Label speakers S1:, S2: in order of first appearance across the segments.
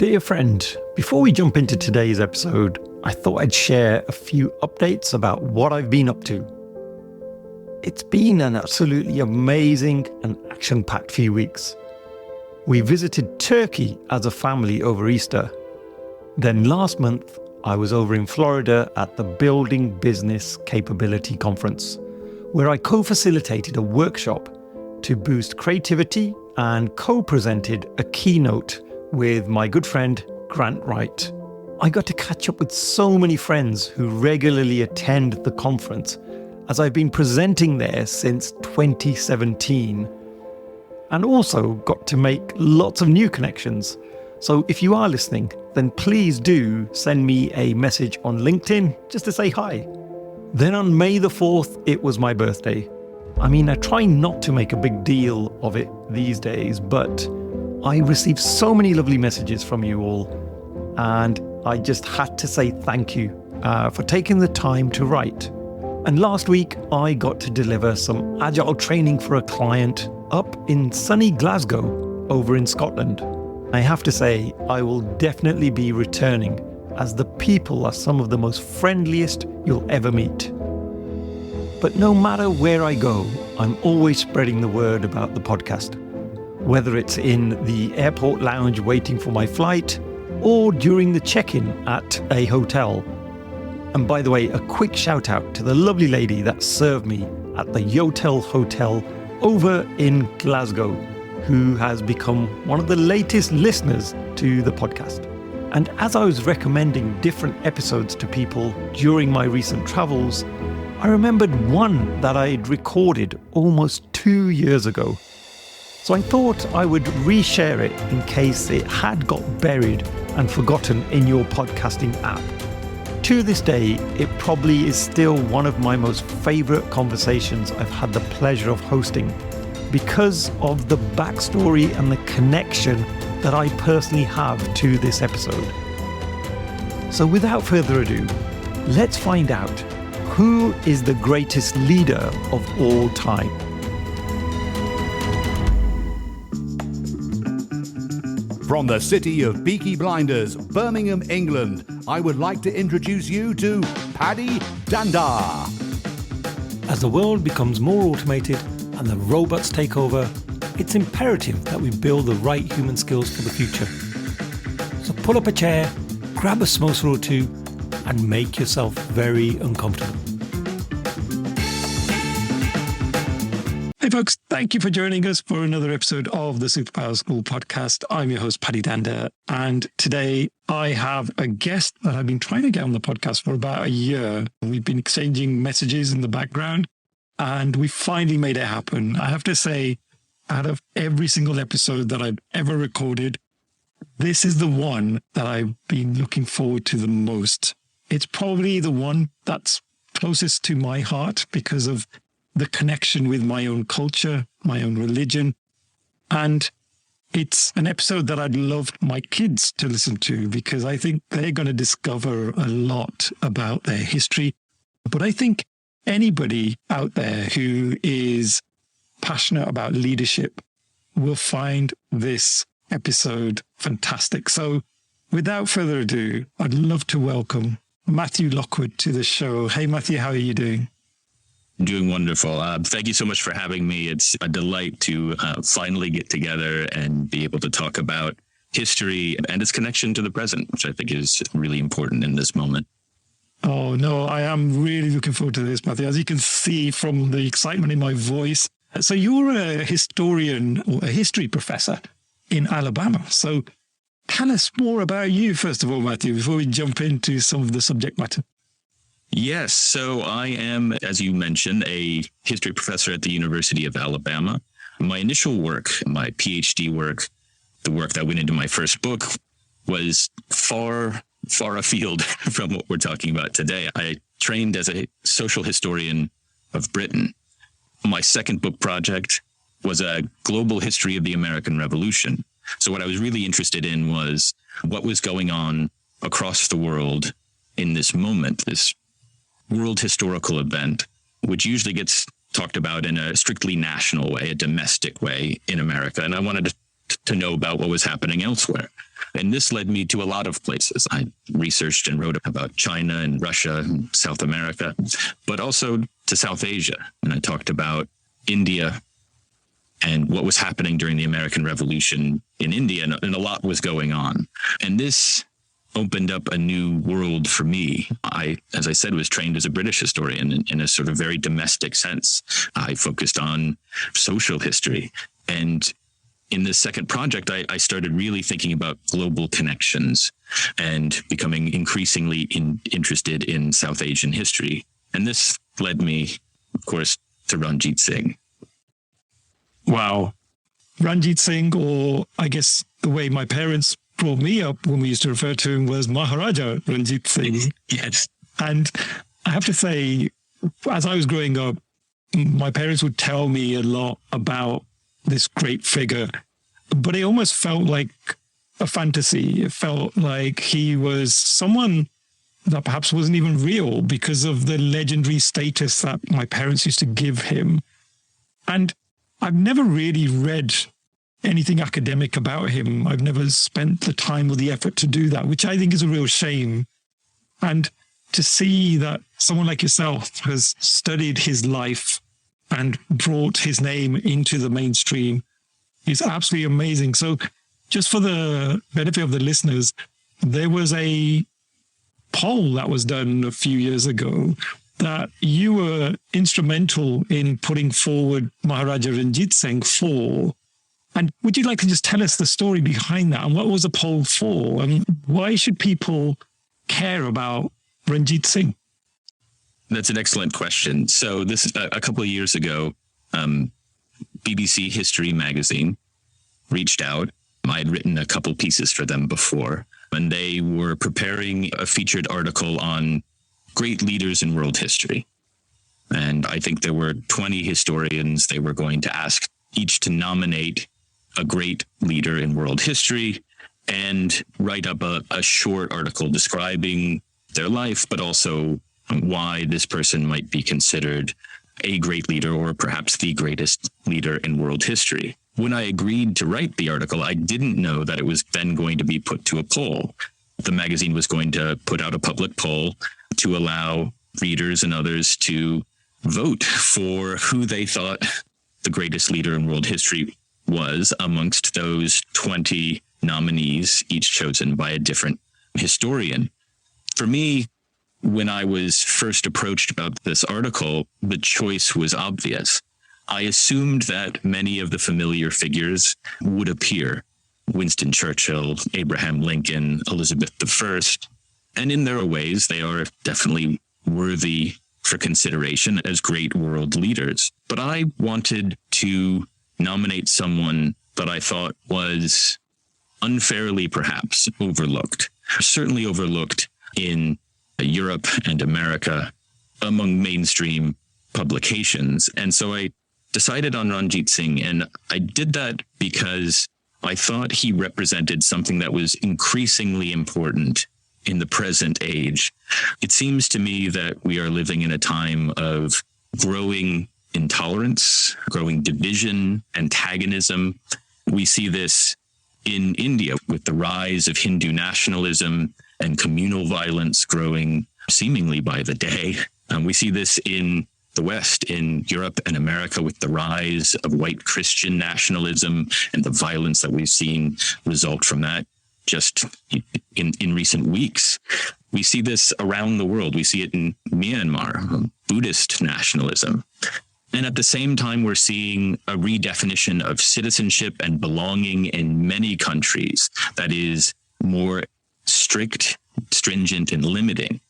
S1: Dear friend, before we jump into today's episode, I thought I'd share a few updates about what I've been up to. It's been an absolutely amazing and action-packed few weeks. We visited Turkey as a family over Easter. Then last month, I was over in Florida at the Building Business Capability Conference, where I co-facilitated a workshop to boost creativity and co-presented a keynote with my good friend, Grant Wright. I got to catch up with so many friends who regularly attend the conference, as I've been presenting there since 2017, and also got to make lots of new connections. So if you are listening, then please do send me a message on LinkedIn just to say hi. Then on May the 4th, it was my birthday. I mean, I try not to make a big deal of it these days, but I received so many lovely messages from you all, and I just had to say thank you for taking the time to write. And last week, I got to deliver some Agile training for a client up in sunny Glasgow over in Scotland. I have to say, I will definitely be returning, as the people are some of the most friendliest you'll ever meet. But no matter where I go, I'm always spreading the word about the podcast. Whether it's in the airport lounge waiting for my flight, or during the check-in at a hotel. And by the way, a quick shout out to the lovely lady that served me at the Yotel Hotel over in Glasgow, who has become one of the latest listeners to the podcast. And as I was recommending different episodes to people during my recent travels, I remembered one that I'd recorded almost 2 years ago. So I thought I would reshare it in case it had got buried and forgotten in your podcasting app. To this day, it probably is still one of my most favourite conversations I've had the pleasure of hosting, because of the backstory and the connection that I personally have to this episode. So without further ado, let's find out who is the greatest leader of all time.
S2: From the city of Peaky Blinders, Birmingham, England, I would like to introduce you to Paddy Dhanda.
S1: As the world becomes more automated and the robots take over, it's imperative that we build the right human skills for the future. So pull up a chair, grab a samosa or two, and make yourself very uncomfortable. Hey folks, thank you for joining us for another episode of the Superpower School podcast. I'm your host, Paddy Dhanda, and today I have a guest that I've been trying to get on the podcast for about a year. We've been exchanging messages in the background, and we finally made it happen. I have to say, out of every single episode that I've ever recorded, this is the one that I've been looking forward to the most. It's probably the one that's closest to my heart because of the connection with my own culture, my own religion. And it's an episode that I'd love my kids to listen to, because I think they're going to discover a lot about their history. But I think anybody out there who is passionate about leadership will find this episode fantastic. So without further ado, I'd love to welcome Matthew Lockwood to the show. Hey, Matthew, how are you doing?
S3: Doing wonderful. Thank you so much for having me. It's a delight to finally get together and be able to talk about history and its connection to the present, which I think is really important in this moment.
S1: Oh, no, I am really looking forward to this, Matthew, as you can see from the excitement in my voice. So you're a historian or a history professor in Alabama. So tell us more about you, first of all, Matthew, before we jump into some of the subject matter.
S3: Yes. So I am, as you mentioned, a history professor at the University of Alabama. My initial work, my PhD work, the work that went into my first book, was far afield from what we're talking about today. I trained as a social historian of Britain. My second book project was a global history of the American Revolution. So what I was really interested in was what was going on across the world in this moment, this world historical event, which usually gets talked about in a strictly national way, a domestic way in America. And I wanted to to know about what was happening elsewhere. And this led me to a lot of places. I researched and wrote about China and Russia and South America, but also to South Asia. And I talked about India and what was happening during the American Revolution in India, and a lot was going on. And this opened up a new world for me. I, as I said, was trained as a British historian in a sort of very domestic sense. I focused on social history. And in this second project, I started really thinking about global connections and becoming increasingly interested in South Asian history. And this led me, of course, to Ranjit Singh.
S1: Wow. Ranjit Singh, or I guess the way my parents brought me up when we used to refer to him, was Maharaja Ranjit Singh.
S3: Yes.
S1: And I have to say, as I was growing up, my parents would tell me a lot about this great figure, but it almost felt like a fantasy. It felt like he was someone that perhaps wasn't even real because of the legendary status that my parents used to give him. And I've never really read anything academic about him. I've never spent the time or the effort to do that, which I think is a real shame. And to see that someone like yourself has studied his life and brought his name into the mainstream is absolutely amazing. So just for the benefit of the listeners, there was a poll that was done a few years ago that you were instrumental in putting forward Maharaja Ranjit Singh for. And would you like to just tell us the story behind that? And what was the poll for? And why should people care about Ranjit Singh?
S3: That's an excellent question. So this is a couple of years ago, BBC History magazine reached out. I had written a couple pieces for them before, and they were preparing a featured article on great leaders in world history. And I think there were 20 historians. They were going to ask each to nominate a great leader in world history and write up a short article describing their life, but also why this person might be considered a great leader or perhaps the greatest leader in world history. When I agreed to write the article, I didn't know that it was then going to be put to a poll. The magazine was going to put out a public poll to allow readers and others to vote for who they thought the greatest leader in world history was amongst those 20 nominees, each chosen by a different historian. For me, when I was first approached about this article, the choice was obvious. I assumed that many of the familiar figures would appear: Winston Churchill, Abraham Lincoln, Elizabeth I. And in their ways, they are definitely worthy for consideration as great world leaders. But I wanted to nominate someone that I thought was unfairly perhaps overlooked, certainly overlooked in Europe and America among mainstream publications. And so I decided on Ranjit Singh, and I did that because I thought he represented something that was increasingly important in the present age. It seems to me that we are living in a time of growing intolerance, growing division, antagonism. We see this in India with the rise of Hindu nationalism and communal violence growing seemingly by the day. We see this in the West, in Europe and America, with the rise of white Christian nationalism and the violence that we've seen result from that just in recent weeks. We see this around the world. We see it in Myanmar, Buddhist nationalism. And at the same time, we're seeing a redefinition of citizenship and belonging in many countries that is more strict, stringent, and limiting.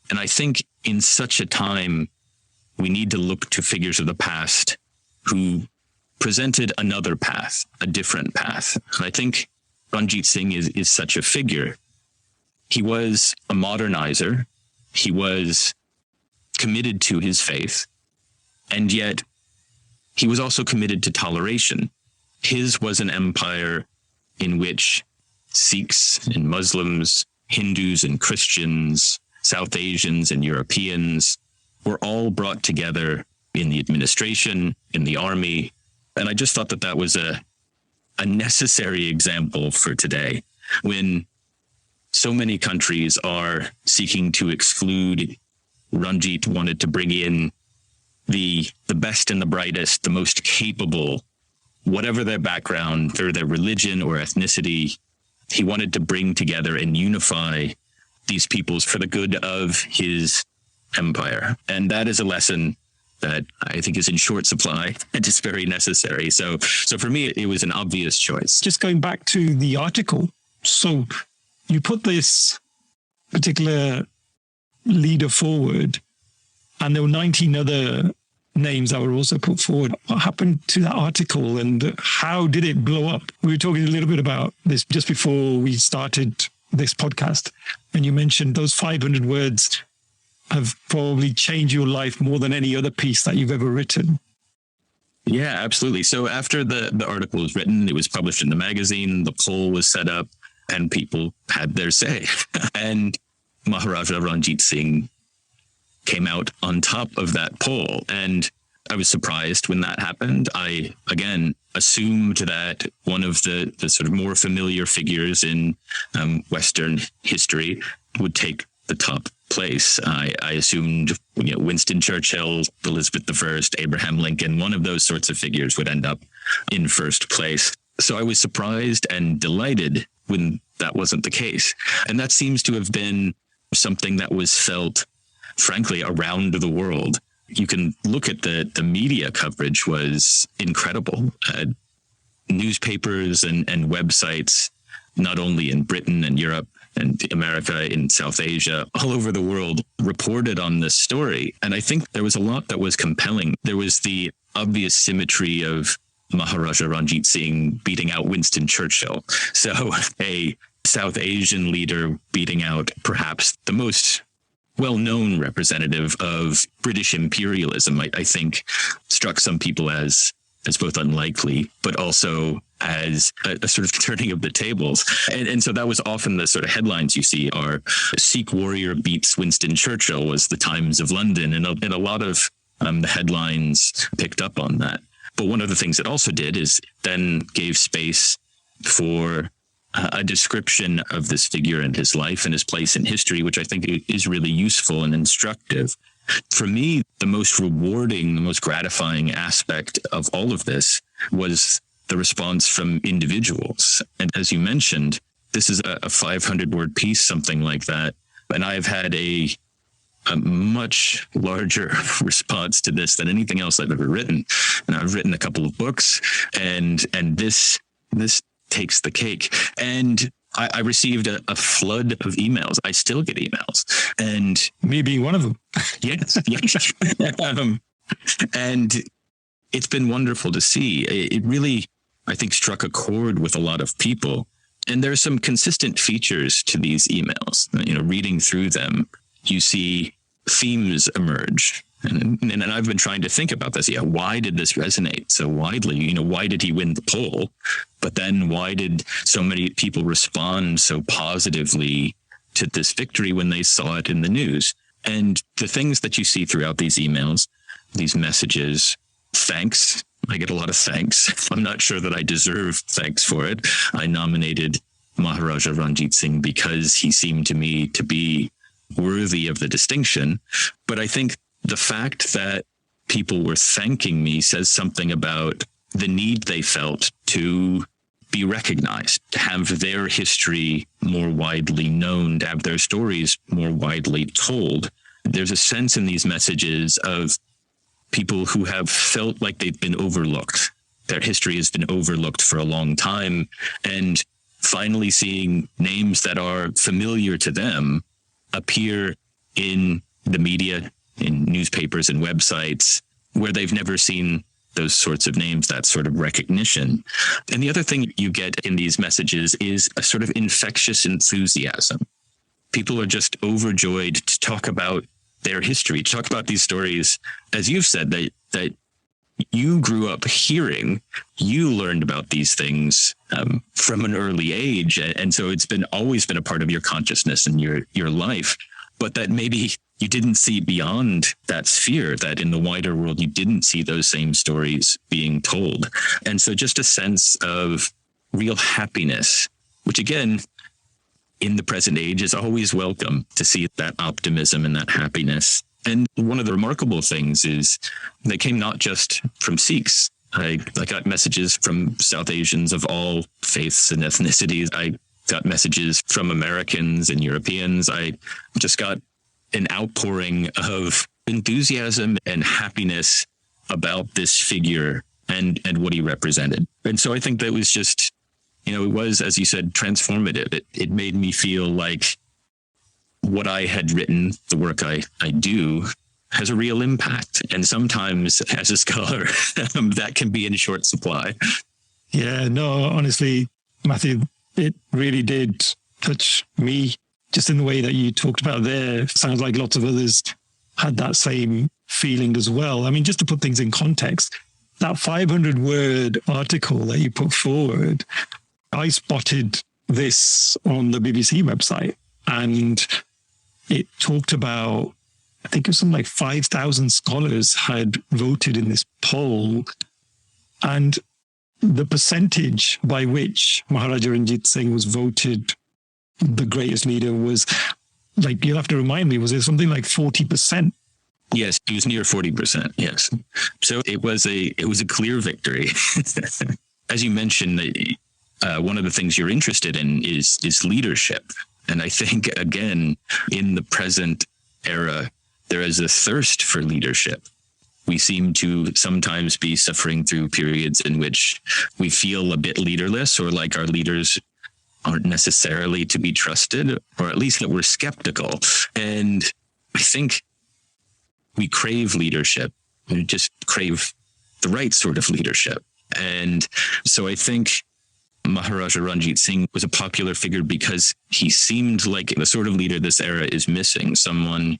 S3: And I think in such a time, we need to look to figures of the past who presented another path, a different path. And I think Ranjit Singh is such a figure. He was a modernizer. He was committed to his faith. And yet he was also committed to toleration. His was an empire in which Sikhs and Muslims, Hindus and Christians, South Asians and Europeans were all brought together in the administration, in the army. And I just thought that that was a a necessary example for today when so many countries are seeking to exclude. Ranjit wanted to bring in the best and the brightest, the most capable, whatever their background or their religion or ethnicity. He wanted to bring together and unify these peoples for the good of his empire. And that is a lesson that I think is in short supply and is very necessary. So for me, it was an obvious choice.
S1: Just going back to the article. So you put this particular leader forward, and there were 19 other names that were also put forward. What happened to that article and how did it blow up? We were talking a little bit about this just before we started this podcast, and you mentioned those 500 words have probably changed your life more than any other piece that you've ever written.
S3: Yeah, absolutely. So after the article was written, it was published in the magazine, the poll was set up, and people had their say. And Maharaja Ranjit Singh came out on top of that poll. And I was surprised when that happened. I, again, assumed that one of the sort of more familiar figures in Western history would take the top place. I assumed Winston Churchill, Elizabeth I, Abraham Lincoln, one of those sorts of figures would end up in first place. So I was surprised and delighted when that wasn't the case. And that seems to have been something that was felt, frankly, around the world. You can look at the media coverage was incredible. Newspapers and websites, not only in Britain and Europe and America, in South Asia, all over the world, reported on this story. And I think there was a lot that was compelling. There was the obvious symmetry of Maharaja Ranjit Singh beating out Winston Churchill. So a South Asian leader beating out perhaps the most well-known representative of British imperialism, I think struck some people as both unlikely, but also as a sort of turning of the tables. And so that was often the sort of headlines you see are Sikh warrior beats Winston Churchill was the Times of London. And a lot of the headlines picked up on that. But one of the things it also did is then gave space for a description of this figure and his life and his place in history, which I think is really useful and instructive. For me, the most rewarding, the most gratifying aspect of all of this was the response from individuals. And as you mentioned, this is a 500-word piece, something like that. And I've had a much larger response to this than anything else I've ever written. And I've written a couple of books, and this takes the cake. And I received a flood of emails. I still get emails, and
S1: Me being one of them.
S3: yes. And it's been wonderful to see. It really, I think, struck a chord with a lot of people. And there's some consistent features to these emails. Reading through them, you see themes emerge. And I've been trying to think about this. Yeah, why did this resonate so widely? Why did he win the poll? But then why did so many people respond so positively to this victory when they saw it in the news? And the things that you see throughout these emails, these messages, thanks. I get a lot of thanks. I'm not sure that I deserve thanks for it. I nominated Maharaja Ranjit Singh because he seemed to me to be worthy of the distinction. But I think the fact that people were thanking me says something about the need they felt to be recognized, to have their history more widely known, to have their stories more widely told. There's a sense in these messages of people who have felt like they've been overlooked. Their history has been overlooked for a long time, and finally seeing names that are familiar to them appear in the media, in newspapers and websites where they've never seen those sorts of names, that sort of recognition. And the other thing you get in these messages is a sort of infectious enthusiasm. People are just overjoyed to talk about their history, to talk about these stories, as you've said, that you grew up hearing. You learned about these things from an early age. And so it's always been a part of your consciousness and your life, but that maybe you didn't see beyond that sphere, that in the wider world, you didn't see those same stories being told. And so just a sense of real happiness, which again, in the present age is always welcome to see that optimism and that happiness. And one of the remarkable things is they came not just from Sikhs. I got messages from South Asians of all faiths and ethnicities. I got messages from Americans and Europeans. I just got an outpouring of enthusiasm and happiness about this figure and what he represented. And so I think that was just, it was, as you said, transformative. It made me feel like what I had written, the work I do, has a real impact. And sometimes as a scholar, that can be in short supply.
S1: Yeah, no, honestly, Matthew, it really did touch me just in the way that you talked about there. Sounds like lots of others had that same feeling as well. I mean, just to put things in context, that 500-word article that you put forward, I spotted this on the BBC website, and it talked about, I think it was something like 5,000 scholars had voted in this poll, and the percentage by which Maharaja Ranjit Singh was voted the greatest leader was, like, you'll have to remind me, was it something like 40%?
S3: Yes, he was near 40%. Yes. So it was a clear victory. As you mentioned, one of the things you're interested in is leadership. And I think, again, in the present era, there is a thirst for leadership. We seem to sometimes be suffering through periods in which we feel a bit leaderless, or like our leaders aren't necessarily to be trusted, or at least that we're skeptical. And I think we crave leadership. We just crave the right sort of leadership. And so I think Maharaja Ranjit Singh was a popular figure because he seemed like the sort of leader this era is missing, someone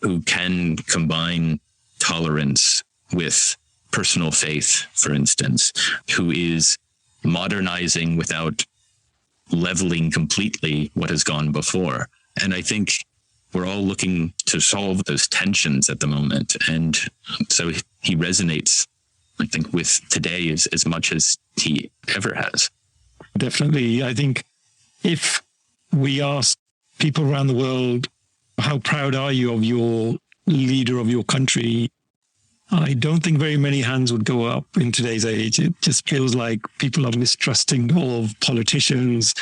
S3: who can combine tolerance with personal faith, for instance, who is modernizing without leveling completely what has gone before. And I think we're all looking to solve those tensions at the moment. And so he resonates, I think, with today as much as he ever has.
S1: Definitely. I think if we ask people around the world, how proud are you of your leader of your country? I don't think very many hands would go up in today's age. It just feels like people are mistrusting of politicians,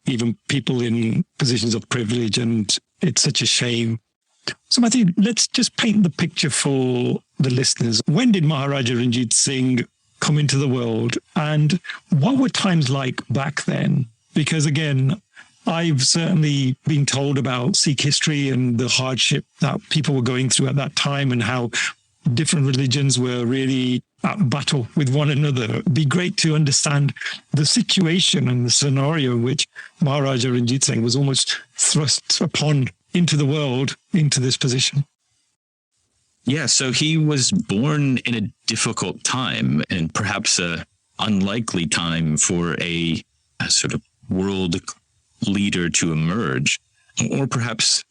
S1: even people in positions of privilege, and it's such a shame. So Matthew, let's just paint the picture for the listeners. When did Maharaja Ranjit Singh come into the world, and what were times like back then? Because again, I've certainly been told about Sikh history and the hardship that people were going through at that time, and how different religions were really at battle with one another. It'd be great to understand the situation and the scenario in which Maharaja Ranjit Singh was almost thrust upon into the world, into this position.
S3: Yeah, so he was born in a difficult time, and perhaps a unlikely time for a sort of world leader to emerge, or perhaps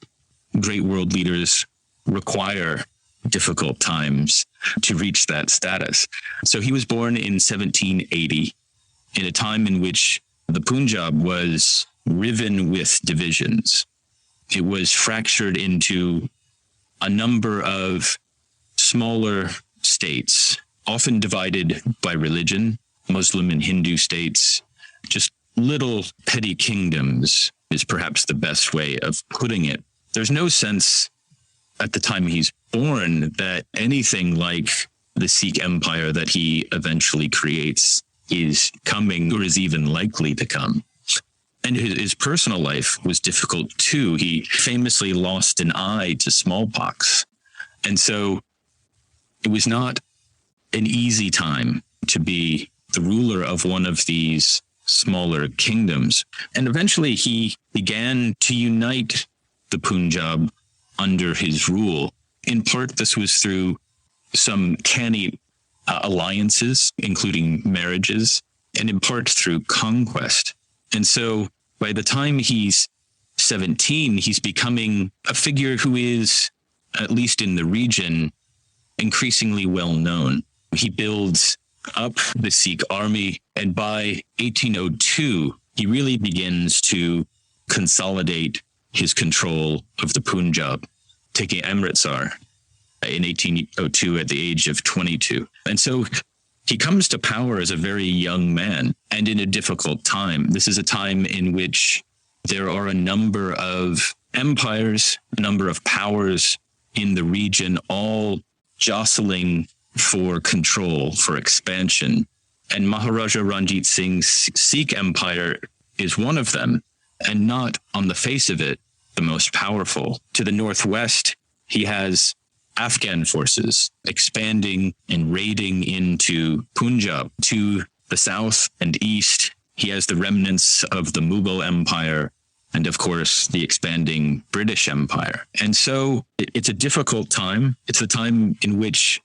S3: great world leaders require difficult times to reach that status. So he was born in 1780, in a time in which the Punjab was riven with divisions. It was fractured into a number of smaller states, often divided by religion, Muslim and Hindu states, just little petty kingdoms is perhaps the best way of putting it. There's no sense at the time he's born that anything like the Sikh empire that he eventually creates is coming or is even likely to come. And his personal life was difficult too. He famously lost an eye to smallpox. And so it was not an easy time to be the ruler of one of these smaller kingdoms. And eventually he began to unite the Punjab under his rule. In part, this was through some canny alliances, including marriages, and in part through conquest. And so by the time he's 17, he's becoming a figure who is, at least in the region, increasingly well known. He builds up the Sikh army. And by 1802, he really begins to consolidate his control of the Punjab, taking Amritsar in 1802 at the age of 22. And so he comes to power as a very young man and in a difficult time. This is a time in which there are a number of empires, a number of powers in the region, all jostling for control, for expansion. And Maharaja Ranjit Singh's Sikh empire is one of them, and not on the face of it the most powerful. To the northwest, he has Afghan forces expanding and raiding into Punjab. To the south and east, he has the remnants of the Mughal Empire and, of course, the expanding British Empire. And so it's a difficult time. It's a time in which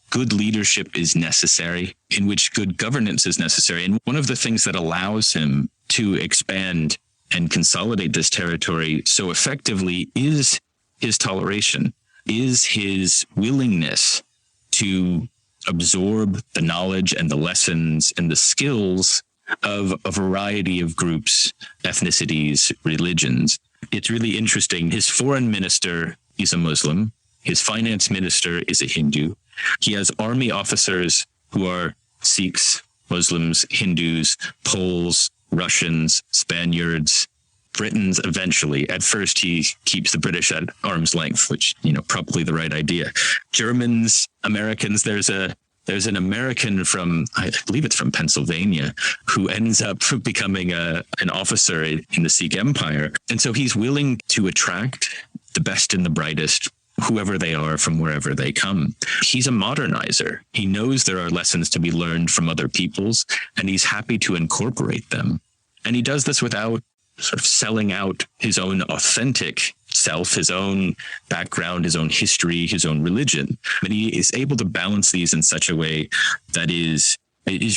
S3: good leadership is necessary, in which good governance is necessary. And one of the things that allows him to expand and consolidate this territory so effectively is his toleration, is his willingness to absorb the knowledge and the lessons and the skills of a variety of groups, ethnicities, religions. It's really interesting. His foreign minister is a Muslim. His finance minister is a Hindu. He has army officers who are Sikhs, Muslims, Hindus, Poles, Russians, Spaniards, Britons eventually. At first, he keeps the British at arm's length, which, probably the right idea. Germans, Americans, there's an American from, I believe it's from Pennsylvania, who ends up becoming an officer in the Sikh Empire. And so he's willing to attract the best and the brightest, whoever they are, from wherever they come. He's a modernizer. He knows there are lessons to be learned from other peoples, and he's happy to incorporate them. And he does this without sort of selling out his own authentic self, his own background, his own history, his own religion. But he is able to balance these in such a way that is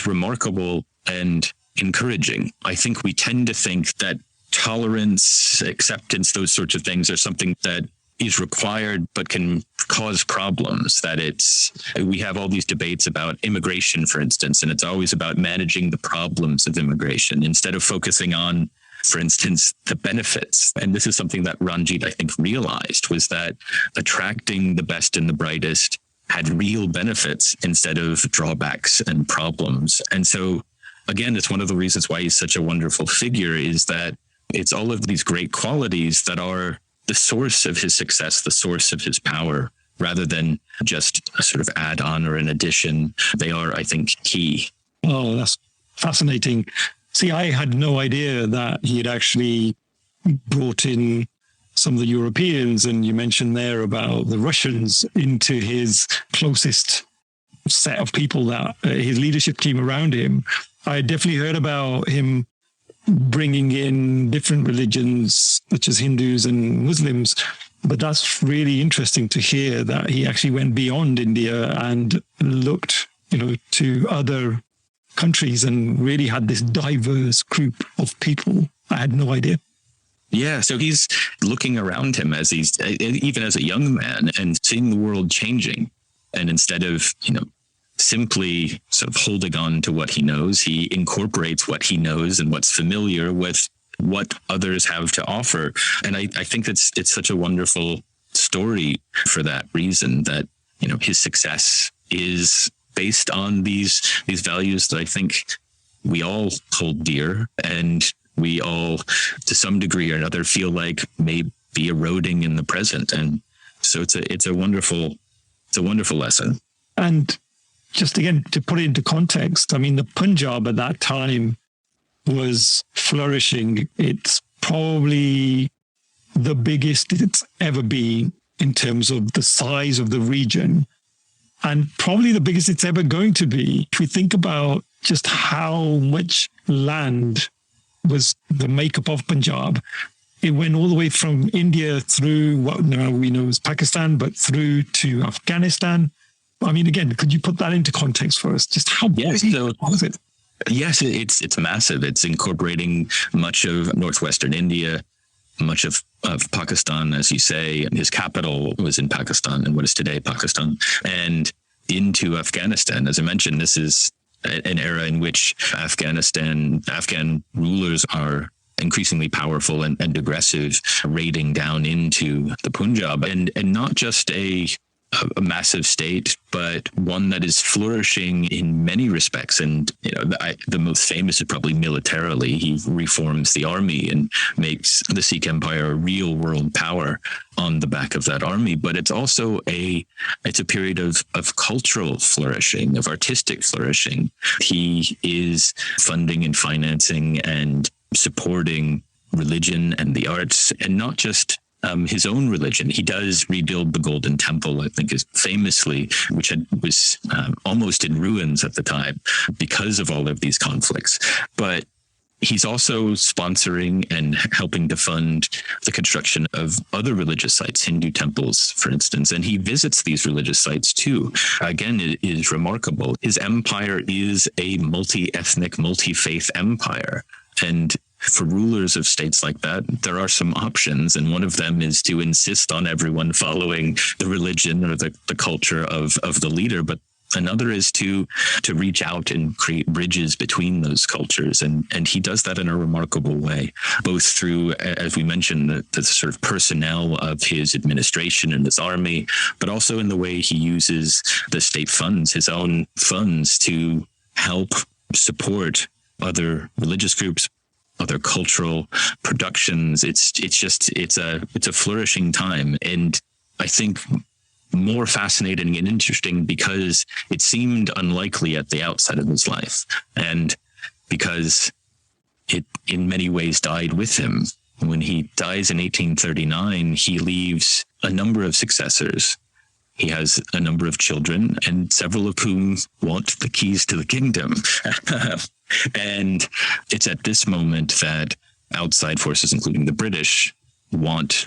S3: remarkable and encouraging. I think we tend to think that tolerance, acceptance, those sorts of things are something that is required but can cause problems, that we have all these debates about immigration, for instance, and it's always about managing the problems of immigration instead of focusing on, for instance, the benefits. And this is something that Ranjit, I think, realized, was that attracting the best and the brightest had real benefits instead of drawbacks and problems. And so, again, it's one of the reasons why he's such a wonderful figure, is that it's all of these great qualities that are the source of his success, the source of his power, rather than just a sort of add-on or an addition. They are, I think, key.
S1: Oh, that's fascinating. See, I had no idea that he had actually brought in some of the Europeans, and you mentioned there about the Russians, into his closest set of people, that his leadership team around him. I definitely heard about him bringing in different religions, such as Hindus and Muslims. But that's really interesting to hear that he actually went beyond India and looked, to other countries and really had this diverse group of people. I had no idea.
S3: Yeah, so he's looking around him even as a young man, and seeing the world changing. And instead of, simply sort of holding on to what he knows, he incorporates what he knows and what's familiar with what others have to offer. And I think it's such a wonderful story for that reason, that, his success is based on these values that I think we all hold dear, and we all, to some degree or another, feel like may be eroding in the present. And so it's a wonderful lesson.
S1: And just again, to put it into context, I mean, the Punjab at that time was flourishing. It's probably the biggest it's ever been in terms of the size of the region, and probably the biggest it's ever going to be. If we think about just how much land was the makeup of Punjab, it went all the way from India through what now we know as Pakistan, but through to Afghanistan. I mean, again, could you put that into context for us? Just how big was it?
S3: Yes, it's massive. It's incorporating much of northwestern India, much of Pakistan, as you say. His capital was in Pakistan, and what is today Pakistan, and into Afghanistan. As I mentioned, this is an era in which Afghan rulers are increasingly powerful and aggressive, raiding down into the Punjab, and not just a massive state, but one that is flourishing in many respects. And the most famous is probably militarily. He reforms the army and makes the Sikh Empire a real world power on the back of that army. But it's also it's a period of cultural flourishing, of artistic flourishing. He is funding and financing and supporting religion and the arts, and not just his own religion. He does rebuild the Golden Temple, I think, is famously, which was almost in ruins at the time because of all of these conflicts. But he's also sponsoring and helping to fund the construction of other religious sites, Hindu temples, for instance. And he visits these religious sites too. Again, it is remarkable. His empire is a multi-ethnic, multi-faith empire. And for rulers of states like that, there are some options. And one of them is to insist on everyone following the religion or the culture of the leader. But another is to reach out and create bridges between those cultures. And he does that in a remarkable way, both through, as we mentioned, the sort of personnel of his administration and his army, but also in the way he uses the state funds, his own funds, to help support other religious groups, other cultural productions. It's a flourishing time. And I think more fascinating and interesting because it seemed unlikely at the outset of his life, and because it in many ways died with him. When he dies in 1839, he leaves a number of successors. He has a number of children, and several of whom want the keys to the kingdom. And it's at this moment that outside forces, including the British, want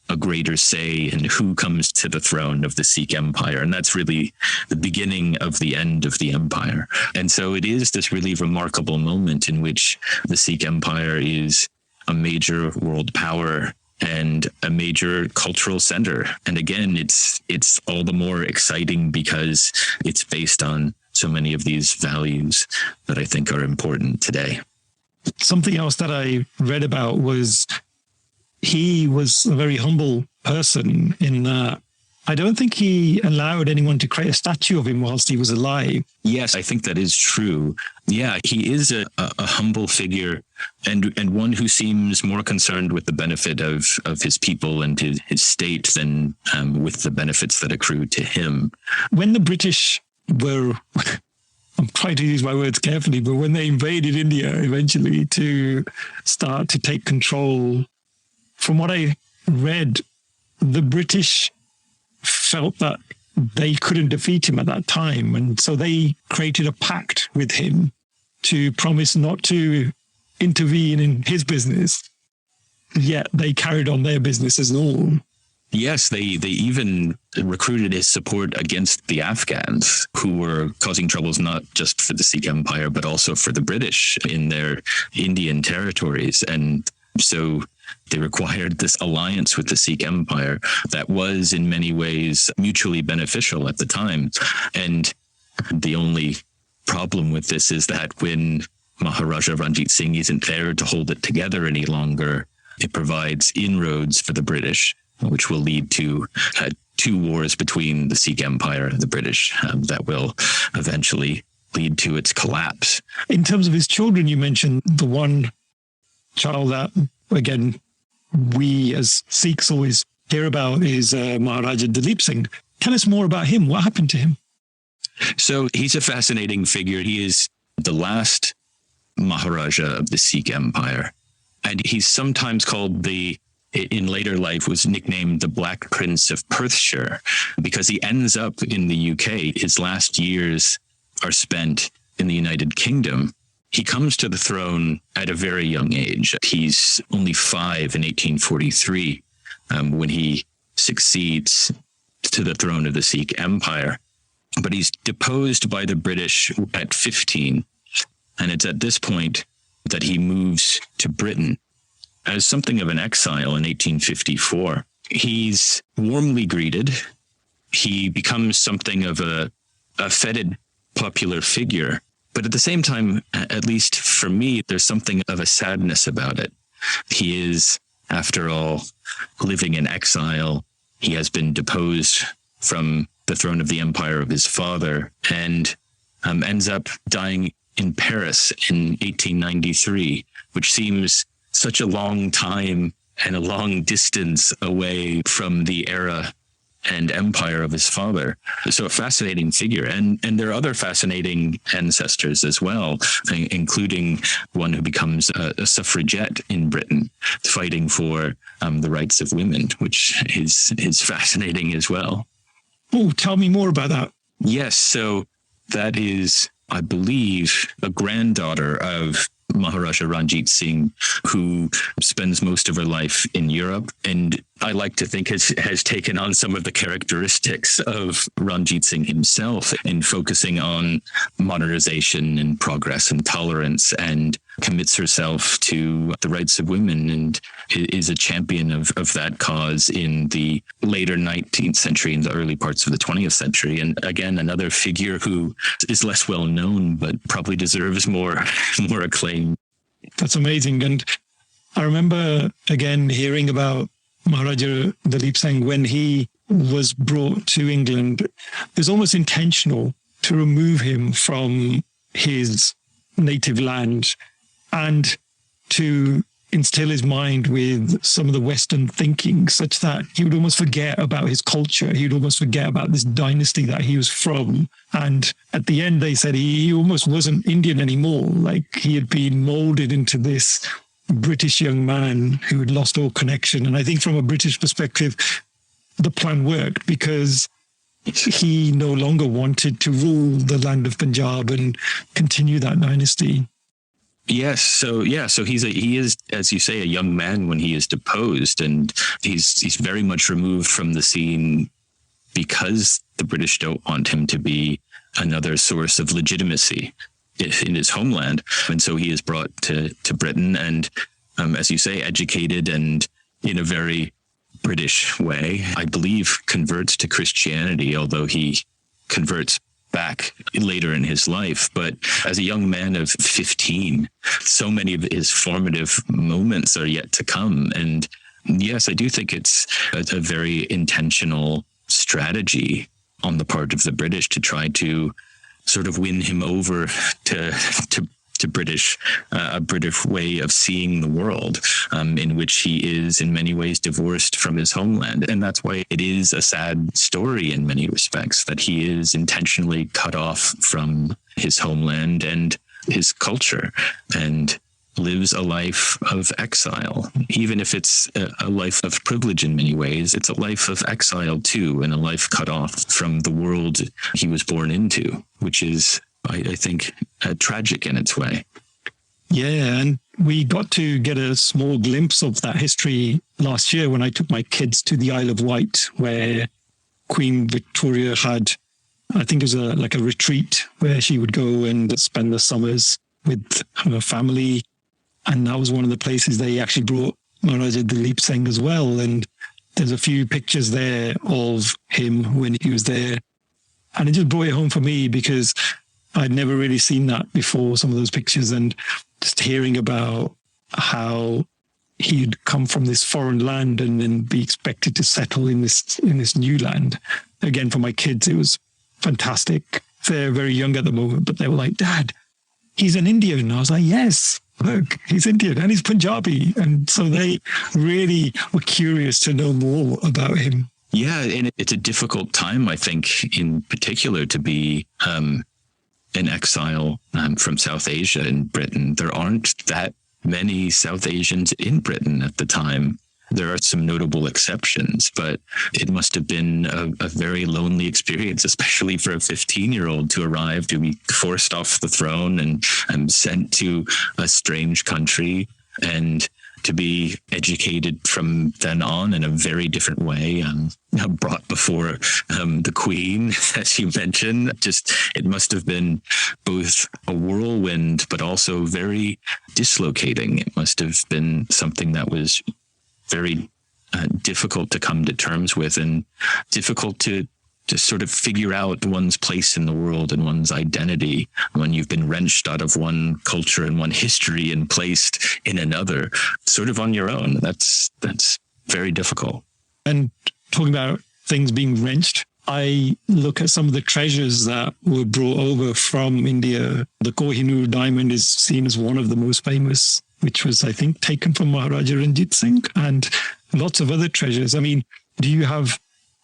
S3: a greater say in who comes to the throne of the Sikh Empire. And that's really the beginning of the end of the empire. And so it is this really remarkable moment in which the Sikh Empire is a major world power and a major cultural center. And again, it's all the more exciting because it's based on so many of these values that I think are important today.
S1: Something else that I read about was he was a very humble person in that I don't think he allowed anyone to create a statue of him whilst he was alive.
S3: Yes, I think that is true. Yeah, he is a humble figure and one who seems more concerned with the benefit of his people and his state than with the benefits that accrue to him.
S1: When the British were, I'm trying to use my words carefully, but when they invaded India eventually to start to take control, from what I read, the British felt that they couldn't defeat him at that time. And so they created a pact with him to promise not to intervene in his business. Yet they carried on their business as normal.
S3: Yes, they even recruited his support against the Afghans, who were causing troubles not just for the Sikh Empire, but also for the British in their Indian territories. And so they required this alliance with the Sikh Empire that was in many ways mutually beneficial at the time. And the only problem with this is that when Maharaja Ranjit Singh isn't there to hold it together any longer, it provides inroads for the British, which will lead to two wars between the Sikh Empire and the British that will eventually lead to its collapse.
S1: In terms of his children, you mentioned the one child that, again, we as Sikhs always hear about is Maharaja Duleep Singh. Tell us more about him. What happened to him?
S3: So he's a fascinating figure. He is the last Maharaja of the Sikh Empire. And he's sometimes called in later life was nicknamed the Black Prince of Perthshire because he ends up in the UK. His last years are spent in the United Kingdom. He comes to the throne at a very young age. He's only 5 in 1843 when he succeeds to the throne of the Sikh Empire. But he's deposed by the British at 15. And it's at this point that he moves to Britain as something of an exile in 1854. He's warmly greeted. He becomes something of a feted popular figure But at the same time, at least for me, there's something of a sadness about it. He is, after all, living in exile. He has been deposed from the throne of the empire of his father, and ends up dying in Paris in 1893, which seems such a long time and a long distance away from the era and empire of his father. So a fascinating figure. And there are other fascinating ancestors as well, including one who becomes a suffragette in Britain, fighting for the rights of women, which is fascinating as well.
S1: Oh, tell me more about that.
S3: Yes. So that is, I believe, a granddaughter of Maharaja Ranjit Singh, who spends most of her life in Europe, and I like to think has taken on some of the characteristics of Ranjit Singh himself in focusing on modernization and progress and tolerance, and commits herself to the rights of women and is a champion of that cause in the later 19th century and the early parts of the 20th century. And again, another figure who is less well known, but probably deserves more acclaim.
S1: That's amazing. And I remember, again, hearing about Maharaja Duleep Singh when he was brought to England. It was almost intentional to remove him from his native land and to instill his mind with some of the Western thinking, such that he would almost forget about his culture. He would almost forget about this dynasty that he was from. And at the end, they said he almost wasn't Indian anymore. Like, he had been molded into this British young man who had lost all connection. And I think from a British perspective, the plan worked because he no longer wanted to rule the land of Punjab and continue that dynasty.
S3: Yes. So he is, as you say, a young man when he is deposed, and he's very much removed from the scene because the British don't want him to be another source of legitimacy in his homeland. And so he is brought to Britain and, as you say, educated and in a very British way, I believe, converts to Christianity, although he converts back later in his life. But as a young man of 15, so many of his formative moments are yet to come. And yes, I do think it's a very intentional strategy on the part of the British to try to sort of win him over to British, a British way of seeing the world, in which he is in many ways divorced from his homeland. And that's why it is a sad story in many respects, that he is intentionally cut off from his homeland and his culture and lives a life of exile. Even if it's a life of privilege in many ways, it's a life of exile too, and a life cut off from the world he was born into, which is, I think, tragic in its way.
S1: Yeah, and we got to get a small glimpse of that history last year when I took my kids to the Isle of Wight, where Queen Victoria had, I think it was like a retreat where she would go and spend the summers with her family. And that was one of the places they actually brought Maharaja Ranjit Singh as well. And there's a few pictures there of him when he was there. And it just brought it home for me because I'd never really seen that before, some of those pictures, and just hearing about how he'd come from this foreign land and then be expected to settle in this new land. Again, for my kids, it was fantastic. They're very young at the moment, but they were like, "Dad, he's an Indian." And I was like, "Yes, look, he's Indian and he's Punjabi." And so they really were curious to know more about him.
S3: Yeah, and it's a difficult time, I think, in particular, to be in exile from South Asia in Britain. There aren't that many South Asians in Britain at the time. There are some notable exceptions, but it must have been a very lonely experience, especially for a 15-year-old to arrive, to be forced off the throne and sent to a strange country, and to be educated from then on in a very different way, brought before the Queen, as you mentioned. Just, it must have been both a whirlwind, but also very dislocating. It must have been something that was very difficult to come to terms with, and difficult to to sort of figure out one's place in the world and one's identity when you've been wrenched out of one culture and one history and placed in another, sort of on your own. That's very difficult.
S4: And talking about things being wrenched, I look at some of the treasures that were brought over from India. The Kohinoor diamond is seen as one of the most famous, which was, I think, taken from Maharaja Ranjit Singh, and lots of other treasures. I mean, do you have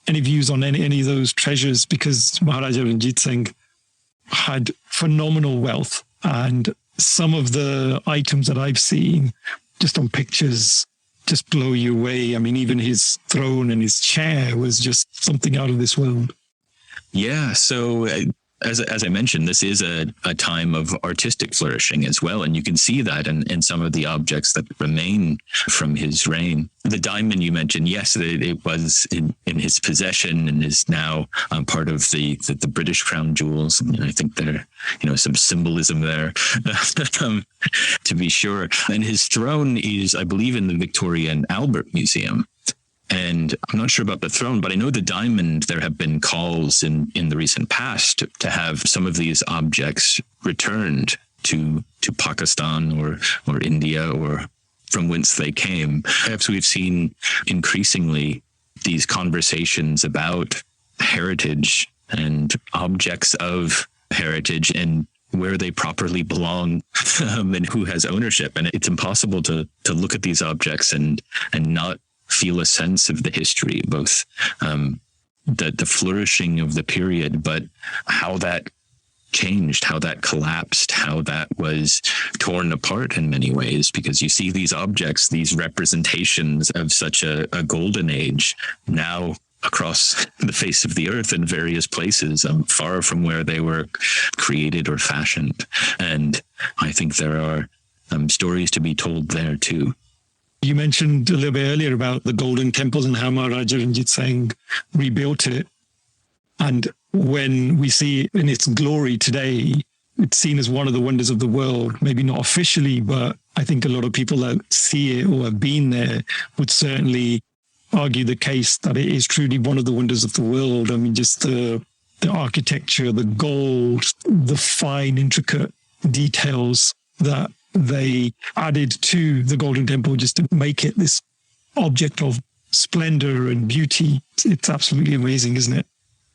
S4: any views on any of those treasures? Because Maharaja Ranjit Singh had phenomenal wealth, and some of the items that I've seen just on pictures just blow you away. I mean, even his throne and his chair was just something out of this world.
S3: Yeah. So as I mentioned, this is a time of artistic flourishing as well. And you can see that in some of the objects that remain from his reign. The diamond you mentioned, yes, it was in his possession and is now part of the British crown jewels. And I think there, some symbolism there, to be sure. And his throne is, I believe, in the Victoria and Albert Museum. And I'm not sure about the throne, but I know the diamond, there have been calls in the recent past to have some of these objects returned to Pakistan or India or from whence they came. Perhaps we've seen increasingly these conversations about heritage and objects of heritage and where they properly belong and who has ownership. And it's impossible to look at these objects and not feel a sense of the history, both the flourishing of the period, but how that changed, how that collapsed, how that was torn apart in many ways, because you see these objects, these representations of such a golden age now across the face of the earth in various places, far from where they were created or fashioned. And I think there are stories to be told there too.
S4: You mentioned a little bit earlier about the Golden Temple and how Maharaja Ranjit Singh rebuilt it. And when we see it in its glory today, it's seen as one of the wonders of the world, maybe not officially, but I think a lot of people that see it or have been there would certainly argue the case that it is truly one of the wonders of the world. I mean, just the architecture, the gold, the fine, intricate details that they added to the Golden Temple just to make it this object of splendor and beauty. It's absolutely amazing, isn't it?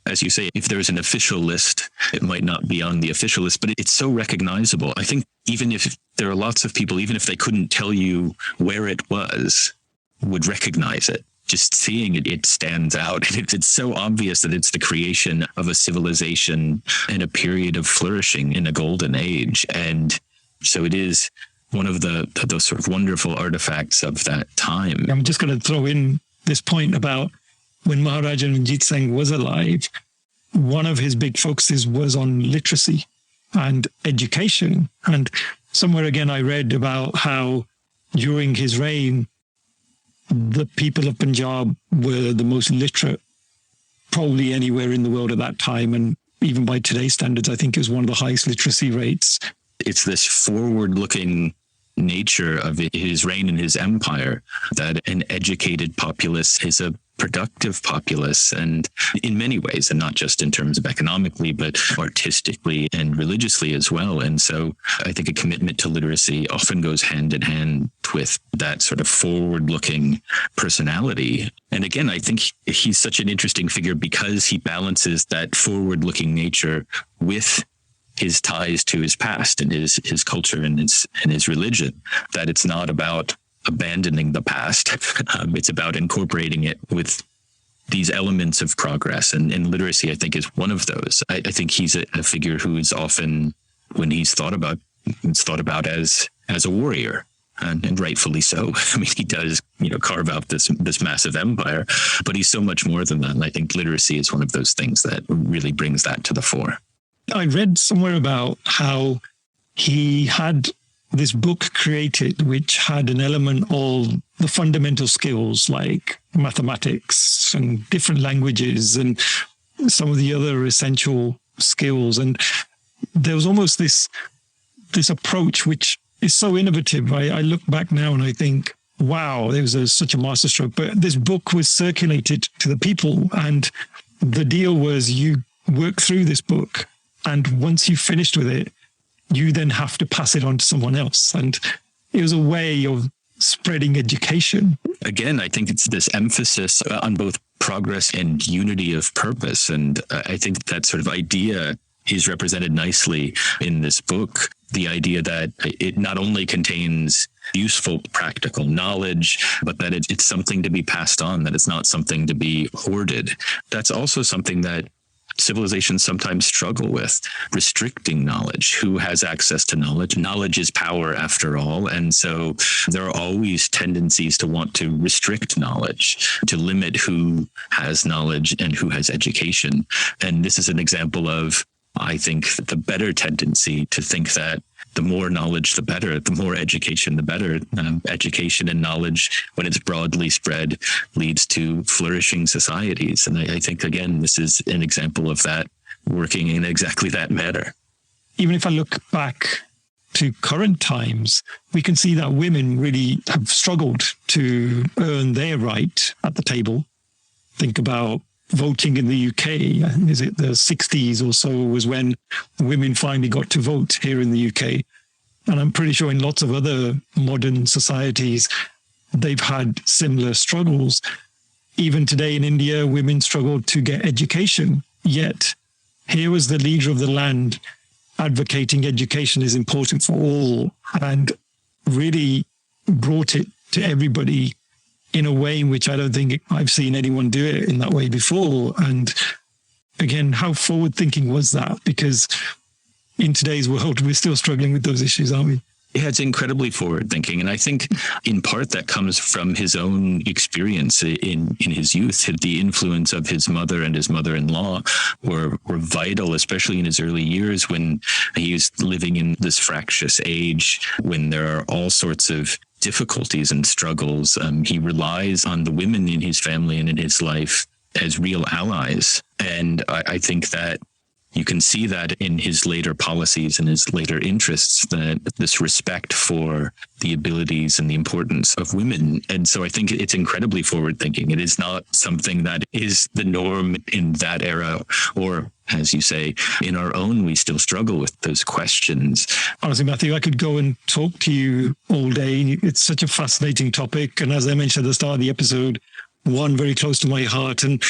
S3: As you say, if there's an official list, it might not be on the official list, but it's so recognizable. I think even if there are lots of people, even if they couldn't tell you where it was, would recognize it. Just seeing it, it stands out. It's so obvious that it's the creation of a civilization and a period of flourishing in a golden age. And so it is one of those sort of wonderful artifacts of that time.
S4: I'm just going to throw in this point about when Maharaja Ranjit Singh was alive, one of his big focuses was on literacy and education. And somewhere again, I read about how during his reign, the people of Punjab were the most literate probably anywhere in the world at that time. And even by today's standards, I think it was one of the highest literacy rates.
S3: It's this forward-looking nature of his reign and his empire that an educated populace is a productive populace, and in many ways, and not just in terms of economically, but artistically and religiously as well. And so I think a commitment to literacy often goes hand in hand with that sort of forward-looking personality. And again, I think he's such an interesting figure because he balances that forward-looking nature with his ties to his past and his culture and his religion, that it's not about abandoning the past. It's about incorporating it with these elements of progress. And literacy, I think, is one of those. I think he's a figure who is often, when he's thought about, it's thought about as a warrior. And rightfully so. I mean, he does, carve out this massive empire, but he's so much more than that. And I think literacy is one of those things that really brings that to the fore.
S4: I read somewhere about how he had this book created, which had an element of the fundamental skills like mathematics and different languages and some of the other essential skills. And there was almost this approach, which is so innovative. I look back now and I think, wow, there was such a masterstroke. But this book was circulated to the people, and the deal was you work through this book, and once you finished with it, you then have to pass it on to someone else. And it was a way of spreading education.
S3: Again, I think it's this emphasis on both progress and unity of purpose. And I think that sort of idea is represented nicely in this book. The idea that it not only contains useful, practical knowledge, but that it's something to be passed on, that it's not something to be hoarded. That's also something that civilizations sometimes struggle with, restricting knowledge. Who has access to knowledge? Knowledge is power, after all. And so there are always tendencies to want to restrict knowledge, to limit who has knowledge and who has education. And this is an example of, I think, the better tendency to think that the more knowledge, the better, the more education, the better. Education and knowledge, when it's broadly spread, leads to flourishing societies. And I think, again, this is an example of that working in exactly that manner.
S4: Even if I look back to current times, we can see that women really have struggled to earn their right at the table. Think about voting in the UK. Is it the 60s or so was when women finally got to vote here in the UK. And I'm pretty sure in lots of other modern societies, they've had similar struggles. Even today in India, women struggled to get education. Yet here was the leader of the land advocating education is important for all, and really brought it to everybody in a way in which I don't think I've seen anyone do it in that way before. And again, how forward-thinking was that? Because in today's world, we're still struggling with those issues, aren't we?
S3: Yeah, it's incredibly forward-thinking. And I think in part that comes from his own experience in his youth. The influence of his mother and his mother-in-law were vital, especially in his early years when he was living in this fractious age, when there are all sorts of difficulties and struggles. He relies on the women in his family and in his life as real allies. And I think that you can see that in his later policies and his later interests, that this respect for the abilities and the importance of women. And so I think it's incredibly forward-thinking. It is not something that is the norm in that era, or, as you say, in our own, we still struggle with those questions.
S4: Honestly, Matthew, I could go and talk to you all day. It's such a fascinating topic. And as I mentioned at the start of the episode, one very close to my heart. And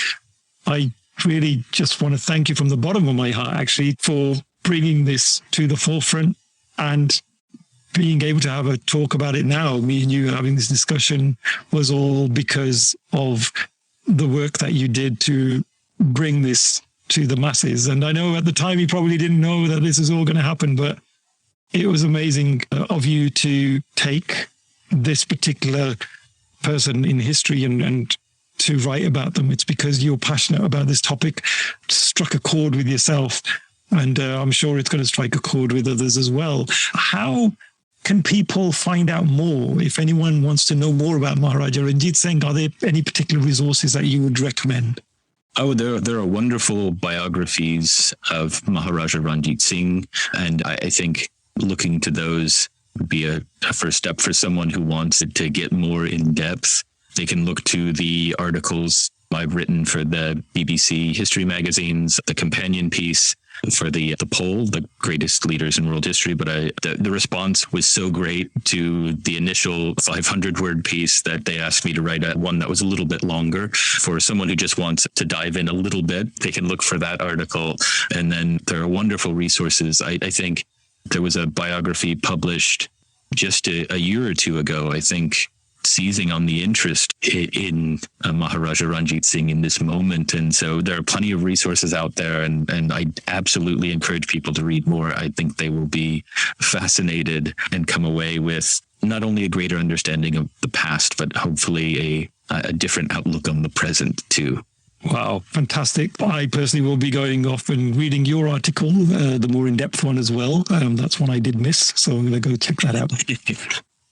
S4: I really just want to thank you from the bottom of my heart, actually, for bringing this to the forefront and being able to have a talk about it now. Me and you having this discussion was all because of the work that you did to bring this to the masses. And I know at the time you probably didn't know that this is all going to happen, but it was amazing of you to take this particular person in history and to write about them. It's because you're passionate about this topic, struck a chord with yourself, and I'm sure it's going to strike a chord with others as well. How can people find out more? If anyone wants to know more about Maharaja Ranjit Singh, are there any particular resources that you would recommend?
S3: Oh, there are wonderful biographies of Maharaja Ranjit Singh, and I think looking to those would be a first step for someone who wants to get more in depth. They can look to the articles I've written for the BBC History magazines, the companion piece for the poll, the greatest leaders in world history. But the response was so great to the initial 500-word piece that they asked me to write one that was a little bit longer. For someone who just wants to dive in a little bit, they can look for that article. And then there are wonderful resources. I think there was a biography published just a year or two ago, I think, seizing on the interest in Maharaja Ranjit Singh in this moment. And so there are plenty of resources out there, and I absolutely encourage people to read more. I think they will be fascinated and come away with not only a greater understanding of the past, but hopefully a different outlook on the present too.
S4: Wow, fantastic. I personally will be going off and reading your article, the more in-depth one as well. That's one I did miss, so I'm going to go check that out.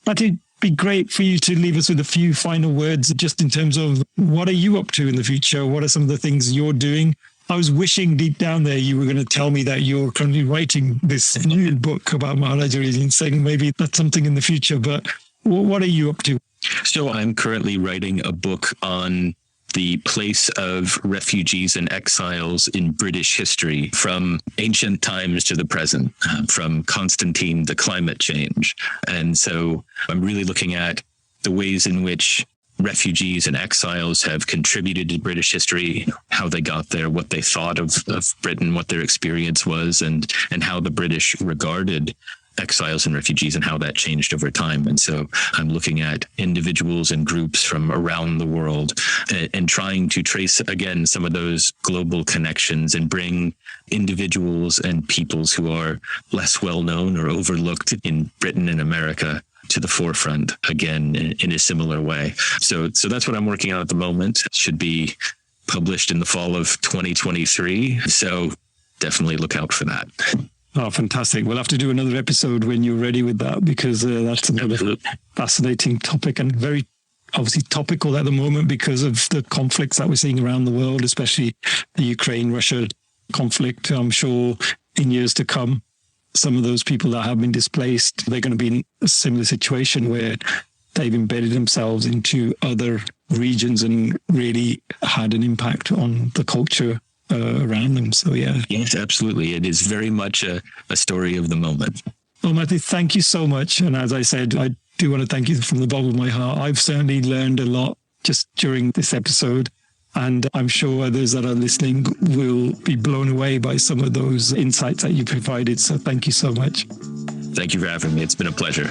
S4: Matthew, be great for you to leave us with a few final words just in terms of what are you up to in the future? What are some of the things you're doing? I was wishing deep down there you were going to tell me that you're currently writing this new book about Maharaja Ranjit Singh. Maybe that's something in the future, but what are you up to?
S3: So I'm currently writing a book on the place of refugees and exiles in British history from ancient times to the present, from Constantine to climate change. And so I'm really looking at the ways in which refugees and exiles have contributed to British history, how they got there, what they thought of Britain, what their experience was, and how the British regarded exiles and refugees and how that changed over time. And so I'm looking at individuals and groups from around the world and trying to trace, again, some of those global connections and bring individuals and peoples who are less well known or overlooked in Britain and America to the forefront again in a similar way. So that's what I'm working on at the moment. It should be published in the fall of 2023. So definitely look out for that.
S4: Oh, fantastic. We'll have to do another episode when you're ready with that, because that's another fascinating topic and very obviously topical at the moment because of the conflicts that we're seeing around the world, especially the Ukraine-Russia conflict. I'm sure in years to come, some of those people that have been displaced, they're going to be in a similar situation where they've embedded themselves into other regions and really had an impact on the culture around them. So, yeah.
S3: Yes, absolutely. It is very much a story of the moment.
S4: Well, Matthew, thank you so much. And as I said, I do want to thank you from the bottom of my heart. I've certainly learned a lot just during this episode. And I'm sure others that are listening will be blown away by some of those insights that you provided. So thank you so much.
S3: Thank you for having me. It's been a pleasure.